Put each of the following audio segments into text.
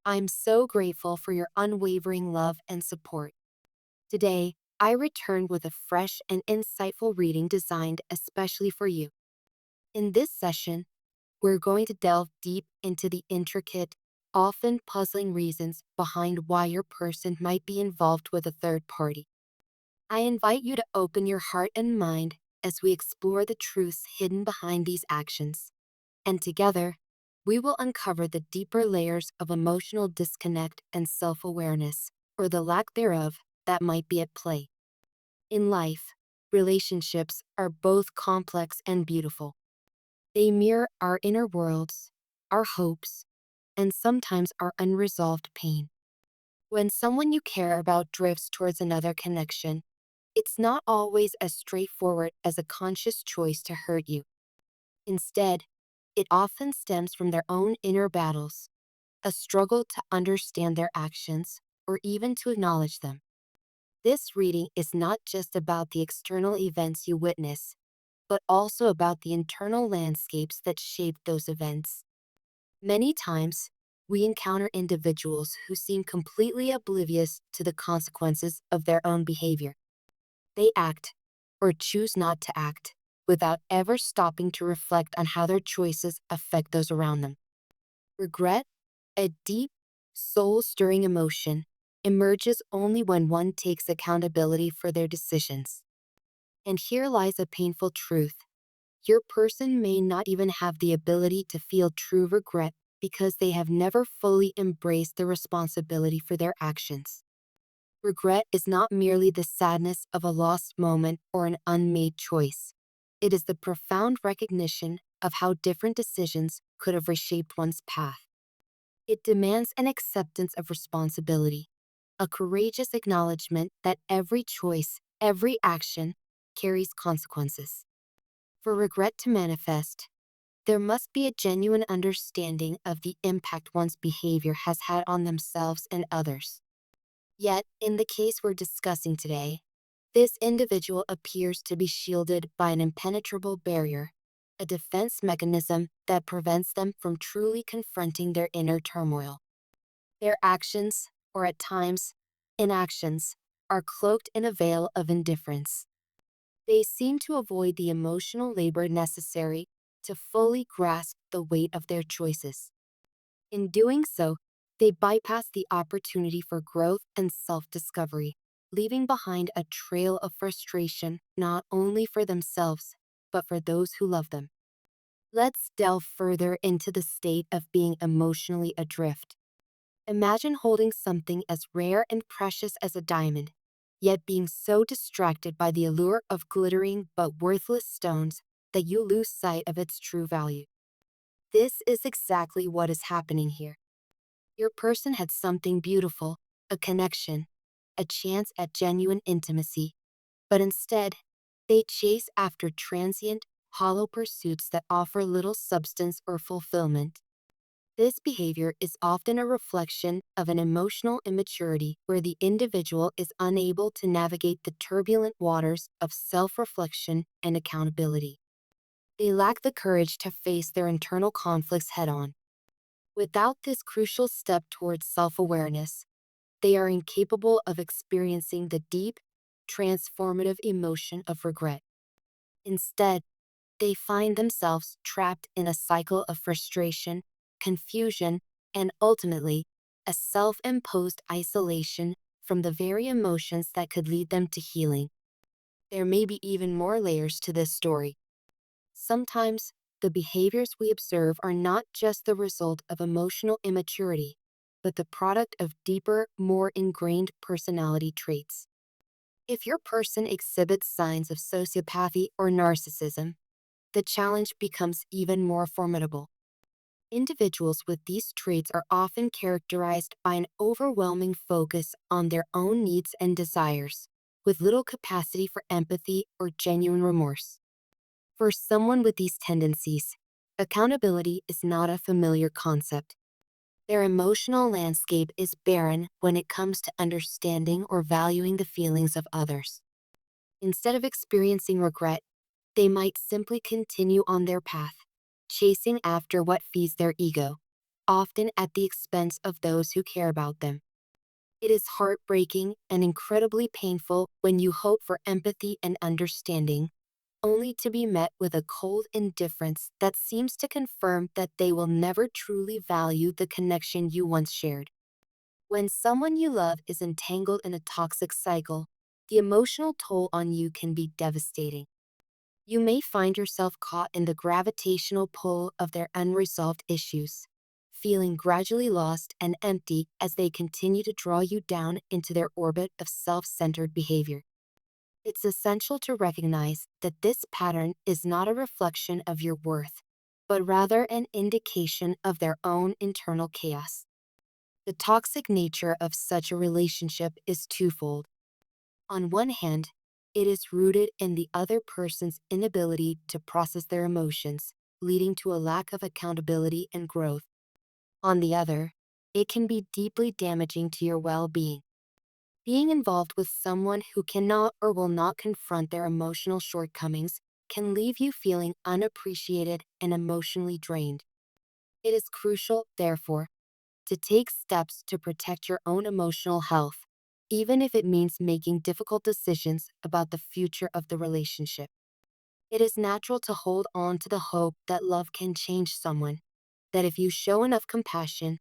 I'm so grateful for your unwavering love and support. Today, I returned with a fresh and insightful reading designed especially for you. In this session, we're going to delve deep into the intricate, often puzzling reasons behind why your person might be involved with a third party. I invite you to open your heart and mind as we explore the truths hidden behind these actions. And together, we will uncover the deeper layers of emotional disconnect and self awareness, or the lack thereof, that might be at play. In life, relationships are both complex and beautiful. They mirror our inner worlds, our hopes, and sometimes our unresolved pain. When someone you care about drifts towards another connection, it's not always as straightforward as a conscious choice to hurt you. Instead, it often stems from their own inner battles, a struggle to understand their actions or even to acknowledge them. This reading is not just about the external events you witness, but also about the internal landscapes that shape those events. Many times, we encounter individuals who seem completely oblivious to the consequences of their own behavior. They act, or choose not to act, without ever stopping to reflect on how their choices affect those around them. Regret, a deep, soul stirring emotion, emerges only when one takes accountability for their decisions. And here lies a painful truth: your person may not even have the ability to feel true regret because they have never fully embraced the responsibility for their actions. Regret is not merely the sadness of a lost moment or an unmade choice. It is the profound recognition of how different decisions could have reshaped one's path. It demands an acceptance of responsibility, a courageous acknowledgement that every choice, every action, carries consequences. For regret to manifest, there must be a genuine understanding of the impact one's behavior has had on themselves and others. Yet, in the case we're discussing today, this individual appears to be shielded by an impenetrable barrier, a defense mechanism that prevents them from truly confronting their inner turmoil. Their actions, or at times, inactions, are cloaked in a veil of indifference. They seem to avoid the emotional labor necessary to fully grasp the weight of their choices. In doing so, they bypass the opportunity for growth and self-discovery, leaving behind a trail of frustration not only for themselves, but for those who love them. Let's delve further into the state of being emotionally adrift. Imagine holding something as rare and precious as a diamond, yet being so distracted by the allure of glittering but worthless stones that you lose sight of its true value. This is exactly what is happening here. Your person had something beautiful, a connection, a chance at genuine intimacy, but instead, they chase after transient, hollow pursuits that offer little substance or fulfillment. This behavior is often a reflection of an emotional immaturity where the individual is unable to navigate the turbulent waters of self-reflection and accountability. They lack the courage to face their internal conflicts head-on. Without this crucial step towards self-awareness, they are incapable of experiencing the deep, transformative emotion of regret. Instead, they find themselves trapped in a cycle of frustration, confusion, and ultimately, a self-imposed isolation from the very emotions that could lead them to healing. There may be even more layers to this story. Sometimes, the behaviors we observe are not just the result of emotional immaturity, but the product of deeper, more ingrained personality traits. If your person exhibits signs of sociopathy or narcissism, the challenge becomes even more formidable. Individuals with these traits are often characterized by an overwhelming focus on their own needs and desires, with little capacity for empathy or genuine remorse. For someone with these tendencies, accountability is not a familiar concept. Their emotional landscape is barren when it comes to understanding or valuing the feelings of others. Instead of experiencing regret, they might simply continue on their path, chasing after what feeds their ego, often at the expense of those who care about them. It is heartbreaking and incredibly painful when you hope for empathy and understanding, only to be met with a cold indifference that seems to confirm that they will never truly value the connection you once shared. When someone you love is entangled in a toxic cycle, the emotional toll on you can be devastating. You may find yourself caught in the gravitational pull of their unresolved issues, feeling gradually lost and empty as they continue to draw you down into their orbit of self-centered behavior. It's essential to recognize that this pattern is not a reflection of your worth, but rather an indication of their own internal chaos. The toxic nature of such a relationship is twofold. On one hand, it is rooted in the other person's inability to process their emotions, leading to a lack of accountability and growth. On the other, it can be deeply damaging to your well-being. Being involved with someone who cannot or will not confront their emotional shortcomings can leave you feeling unappreciated and emotionally drained. It is crucial, therefore, to take steps to protect your own emotional health, even if it means making difficult decisions about the future of the relationship. It is natural to hold on to the hope that love can change someone, that if you show enough compassion,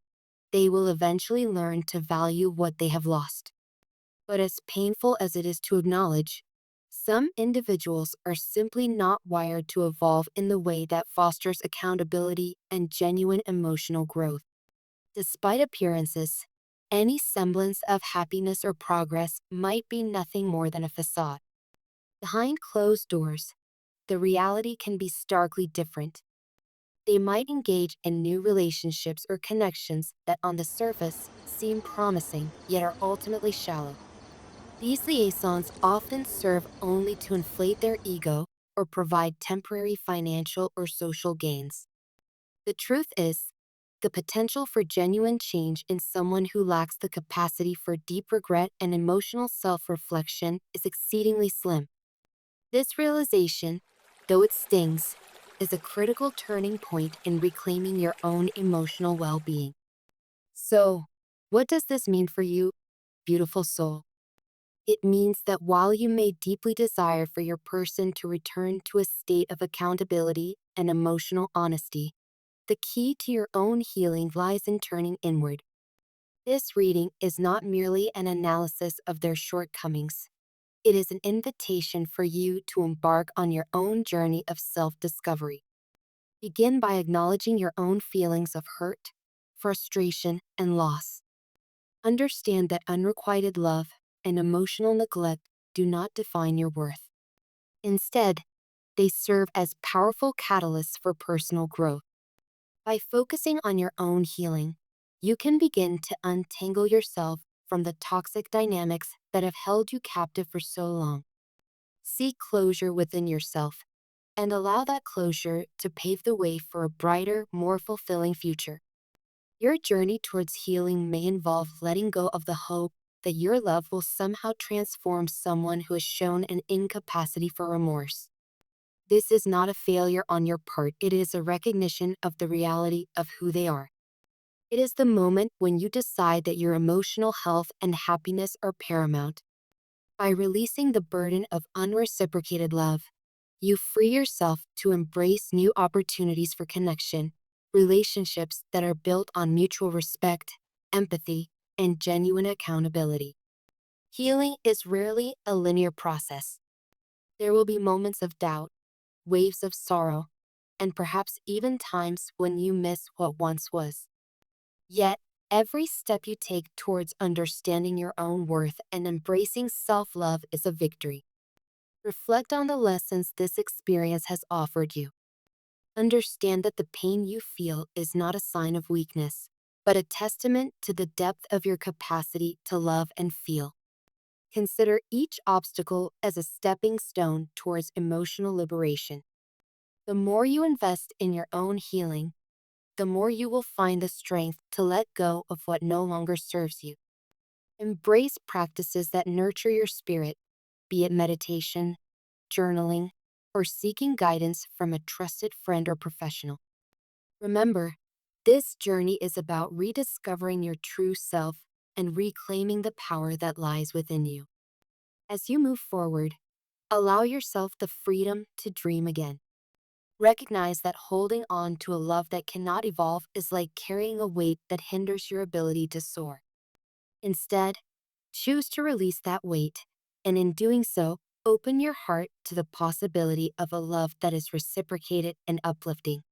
they will eventually learn to value what they have lost. But as painful as it is to acknowledge, some individuals are simply not wired to evolve in the way that fosters accountability and genuine emotional growth. Despite appearances, any semblance of happiness or progress might be nothing more than a facade. Behind closed doors, the reality can be starkly different. They might engage in new relationships or connections that on the surface seem promising yet are ultimately shallow. These liaisons often serve only to inflate their ego or provide temporary financial or social gains. The truth is, the potential for genuine change in someone who lacks the capacity for deep regret and emotional self-reflection is exceedingly slim. This realization, though it stings, is a critical turning point in reclaiming your own emotional well-being. So, what does this mean for you, beautiful soul? It means that while you may deeply desire for your person to return to a state of accountability and emotional honesty, the key to your own healing lies in turning inward. This reading is not merely an analysis of their shortcomings. It is an invitation for you to embark on your own journey of self-discovery. Begin by acknowledging your own feelings of hurt, frustration, and loss. Understand that unrequited love and emotional neglect do not define your worth. Instead, they serve as powerful catalysts for personal growth. By focusing on your own healing, you can begin to untangle yourself from the toxic dynamics that have held you captive for so long. Seek closure within yourself and allow that closure to pave the way for a brighter, more fulfilling future. Your journey towards healing may involve letting go of the hope that your love will somehow transform someone who has shown an incapacity for remorse. This is not a failure on your part, it is a recognition of the reality of who they are. It is the moment when you decide that your emotional health and happiness are paramount. By releasing the burden of unreciprocated love, you free yourself to embrace new opportunities for connection, relationships that are built on mutual respect, empathy, and genuine accountability. Healing is rarely a linear process. There will be moments of doubt, waves of sorrow, and perhaps even times when you miss what once was. Yet, every step you take towards understanding your own worth and embracing self-love is a victory. Reflect on the lessons this experience has offered you. Understand that the pain you feel is not a sign of weakness, but a testament to the depth of your capacity to love and feel. Consider each obstacle as a stepping stone towards emotional liberation. The more you invest in your own healing, the more you will find the strength to let go of what no longer serves you. Embrace practices that nurture your spirit, be it meditation, journaling, or seeking guidance from a trusted friend or professional. Remember, This journey is about rediscovering your true self and reclaiming the power that lies within you. As you move forward, allow yourself the freedom to dream again. Recognize that holding on to a love that cannot evolve is like carrying a weight that hinders your ability to soar. Instead, choose to release that weight, and in doing so, open your heart to the possibility of a love that is reciprocated and uplifting.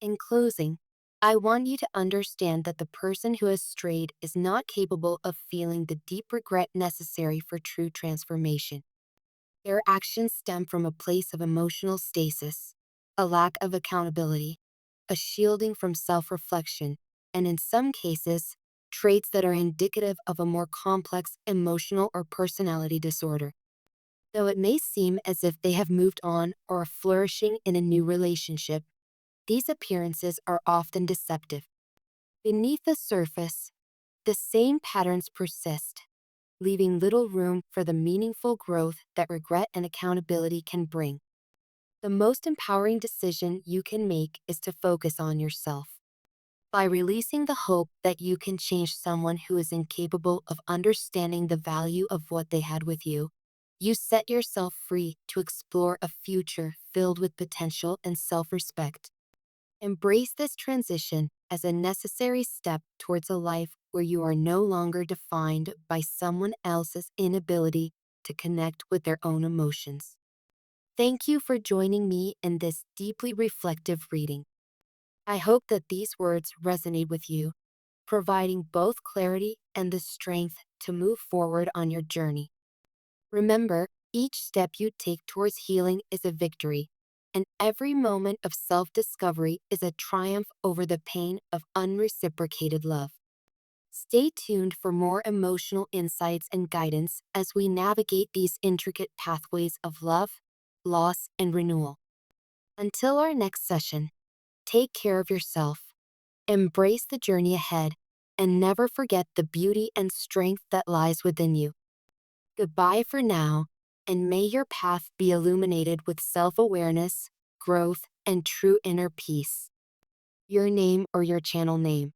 In closing, I want you to understand that the person who has strayed is not capable of feeling the deep regret necessary for true transformation. Their actions stem from a place of emotional stasis, a lack of accountability, a shielding from self reflection, and in some cases, traits that are indicative of a more complex emotional or personality disorder. Though it may seem as if they have moved on or are flourishing in a new relationship, these appearances are often deceptive. Beneath the surface, the same patterns persist, leaving little room for the meaningful growth that regret and accountability can bring. The most empowering decision you can make is to focus on yourself. By releasing the hope that you can change someone who is incapable of understanding the value of what they had with you, you set yourself free to explore a future filled with potential and self-respect. Embrace this transition as a necessary step towards a life where you are no longer defined by someone else's inability to connect with their own emotions. Thank you for joining me in this deeply reflective reading. I hope that these words resonate with you, providing both clarity and the strength to move forward on your journey. Remember, each step you take towards healing is a victory, and every moment of self-discovery is a triumph over the pain of unreciprocated love. Stay tuned for more emotional insights and guidance as we navigate these intricate pathways of love, loss, and renewal. Until our next session, take care of yourself, embrace the journey ahead, and never forget the beauty and strength that lies within you. Goodbye for now, and may your path be illuminated with self-awareness, growth, and true inner peace. Your name or your channel name.